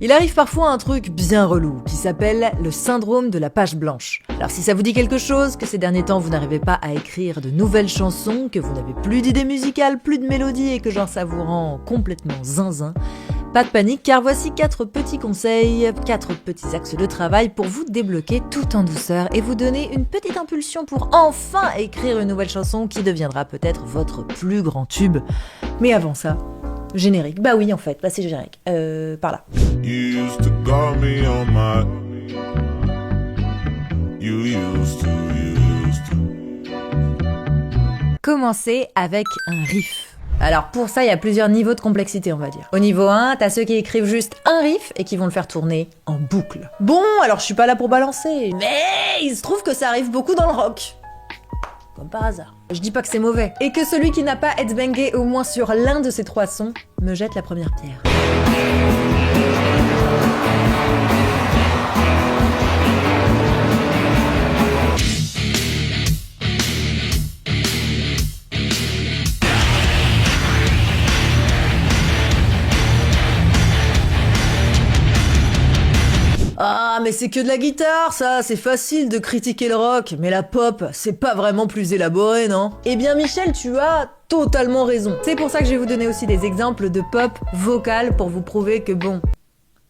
Il arrive parfois un truc bien relou qui s'appelle le syndrome de la page blanche. Alors si ça vous dit quelque chose, que ces derniers temps vous n'arrivez pas à écrire de nouvelles chansons, que vous n'avez plus d'idées musicales, plus de mélodies et que genre ça vous rend complètement zinzin, pas de panique car voici 4 petits conseils, 4 petits axes de travail pour vous débloquer tout en douceur et vous donner une petite impulsion pour enfin écrire une nouvelle chanson qui deviendra peut-être votre plus grand tube. Mais avant ça, générique. Bah oui en fait, c'est générique. Par là. You used to call me on my... You used to. Commencez avec un riff. Alors pour ça, il y a plusieurs niveaux de complexité, on va dire. Au niveau 1, t'as ceux qui écrivent juste un riff et qui vont le faire tourner en boucle. Bon, alors je suis pas là pour balancer, mais il se trouve que ça arrive beaucoup dans le rock. Comme par hasard. Je dis pas que c'est mauvais. Et que celui qui n'a pas headbangé au moins sur l'un de ces 3 sons me jette la première pierre. Ah, mais c'est que de la guitare, ça, c'est facile de critiquer le rock, mais la pop, c'est pas vraiment plus élaboré, non? Eh bien, Michel, tu as totalement raison. C'est pour ça que je vais vous donner aussi des exemples de pop vocale pour vous prouver que bon,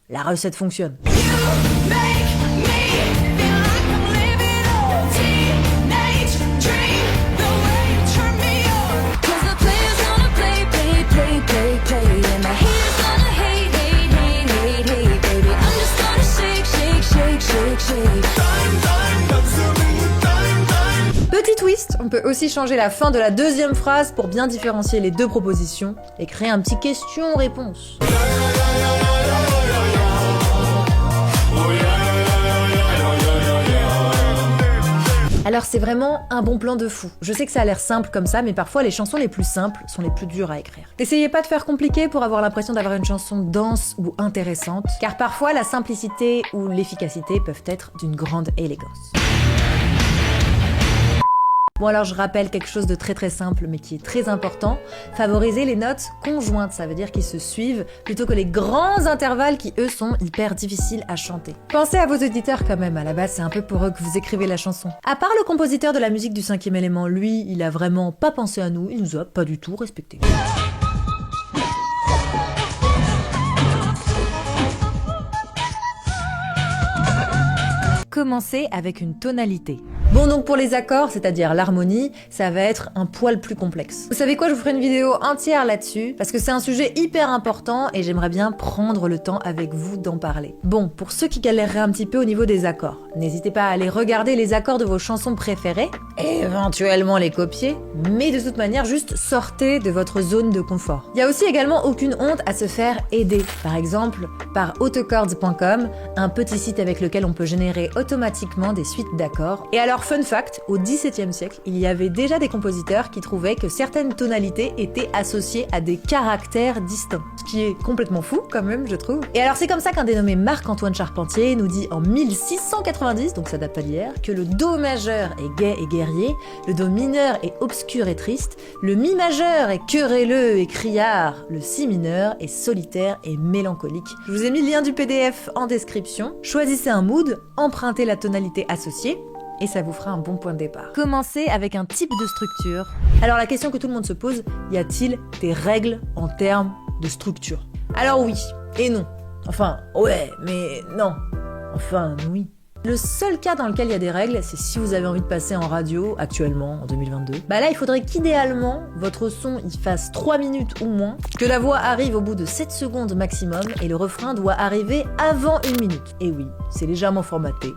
la recette fonctionne. Petit twist, on peut aussi changer la fin de la deuxième phrase pour bien différencier les deux propositions et créer un petit question-réponse. Alors c'est vraiment un bon plan de fou. Je sais que ça a l'air simple comme ça, mais parfois les chansons les plus simples sont les plus dures à écrire. N'essayez pas de faire compliqué pour avoir l'impression d'avoir une chanson dense ou intéressante, car parfois la simplicité ou l'efficacité peuvent être d'une grande élégance. Bon alors je rappelle quelque chose de très simple mais qui est très important, favoriser les notes conjointes, ça veut dire qu'ils se suivent plutôt que les grands intervalles qui eux sont hyper difficiles à chanter. Pensez à vos auditeurs quand même, à la base c'est un peu pour eux que vous écrivez la chanson. À part le compositeur de la musique du 5e élément, lui il a vraiment pas pensé à nous, il nous a pas du tout respectés. Commencez avec une tonalité. Bon donc pour les accords, c'est-à-dire l'harmonie, ça va être un poil plus complexe. Vous savez quoi, je vous ferai une vidéo entière là-dessus, parce que c'est un sujet hyper important et j'aimerais bien prendre le temps avec vous d'en parler. Bon, pour ceux qui galèreraient un petit peu au niveau des accords, n'hésitez pas à aller regarder les accords de vos chansons préférées, et éventuellement les copier, mais de toute manière, juste sortez de votre zone de confort. Il y a aussi également aucune honte à se faire aider, par exemple par autochords.com, un petit site avec lequel on peut générer automatiquement des suites d'accords. Et alors fun fact, au XVIIe siècle, il y avait déjà des compositeurs qui trouvaient que certaines tonalités étaient associées à des caractères distincts. Ce qui est complètement fou quand même, je trouve. Et alors c'est comme ça qu'un dénommé Marc-Antoine Charpentier nous dit en 1690, donc ça date pas d'hier, que le Do majeur est gai et guerrier, le Do mineur est obscur et triste, le Mi majeur est querelleux et criard, le Si mineur est solitaire et mélancolique. Je vous ai mis le lien du PDF en description. Choisissez un mood, empruntez la tonalité associée, et ça vous fera un bon point de départ. Commencez avec un type de structure. Alors la question que tout le monde se pose, y a-t-il des règles en termes de structure? Alors oui et non. Enfin, ouais, mais non. Enfin, oui. Le seul cas dans lequel il y a des règles, c'est si vous avez envie de passer en radio, actuellement, en 2022. Bah là, il faudrait qu'idéalement, votre son il fasse 3 minutes ou moins, que la voix arrive au bout de 7 secondes maximum, et le refrain doit arriver avant 1 minute. Et oui, c'est légèrement formaté,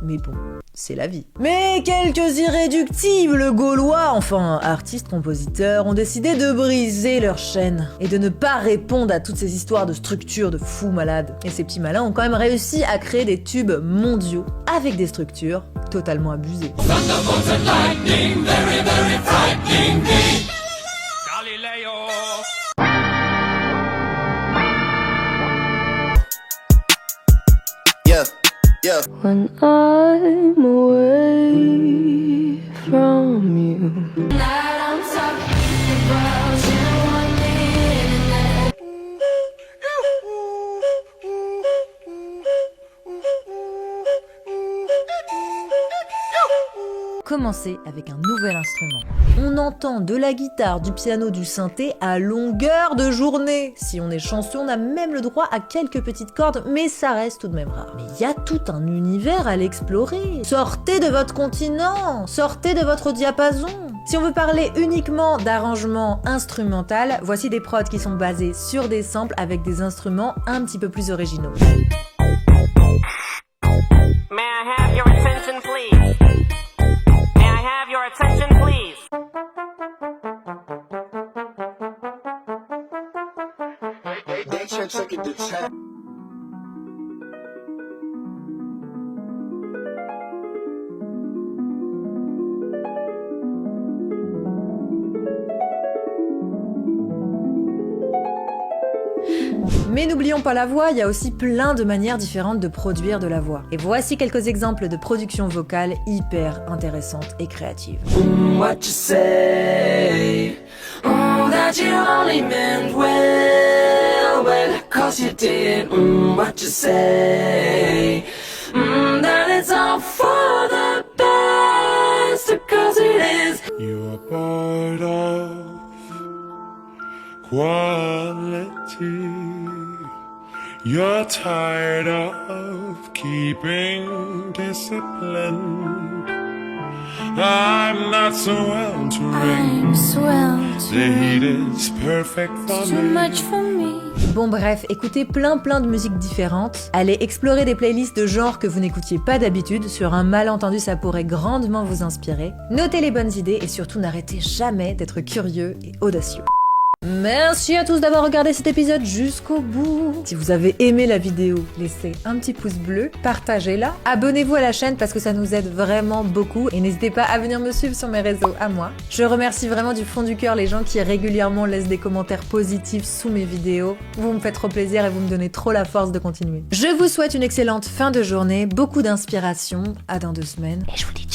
mais bon, c'est la vie. Mais quelques irréductibles Gaulois, enfin artistes, compositeurs, ont décidé de briser leur chaîne et de ne pas répondre à toutes ces histoires de structures de fous malades. Et ces petits malins ont quand même réussi à créer des tubes mondiaux avec des structures totalement abusées. When I'm away from you. commencer avec un nouvel instrument. On entend de la guitare, du piano, du synthé à longueur de journée. Si on est chanceux, on a même le droit à quelques petites cordes, mais ça reste tout de même rare. Mais il y a tout un univers à l'explorer. Sortez de votre continent, sortez de votre diapason. Si on veut parler uniquement d'arrangement instrumental, voici des prods qui sont basés sur des samples avec des instruments un petit peu plus originaux. May I have your attention, please? May I have your attention, please? Mais n'oublions pas la voix, il y a aussi plein de manières différentes de produire de la voix. Et voici quelques exemples de production vocale hyper intéressantes et créatives. What you say? That you only meant well, 'cause you did. What you say? That it's all for the best, 'cause it is. You're part of quality. You're tired of keeping discipline. I'm not so entering. I'm swelled. The heat is perfect for Too me. much for me. Bon bref, écoutez plein de musiques différentes, allez explorer des playlists de genres que vous n'écoutiez pas d'habitude, sur un malentendu ça pourrait grandement vous inspirer. Notez les bonnes idées et surtout n'arrêtez jamais d'être curieux et audacieux. Merci à tous d'avoir regardé cet épisode jusqu'au bout. Si vous avez aimé la vidéo, laissez un petit pouce bleu, partagez-la, abonnez-vous à la chaîne parce que ça nous aide vraiment beaucoup et n'hésitez pas à venir me suivre sur mes réseaux à moi. Je remercie vraiment du fond du cœur les gens qui régulièrement laissent des commentaires positifs sous mes vidéos. Vous me faites trop plaisir et vous me donnez trop la force de continuer. Je vous souhaite une excellente fin de journée, beaucoup d'inspiration, à dans 2 semaines et je vous dis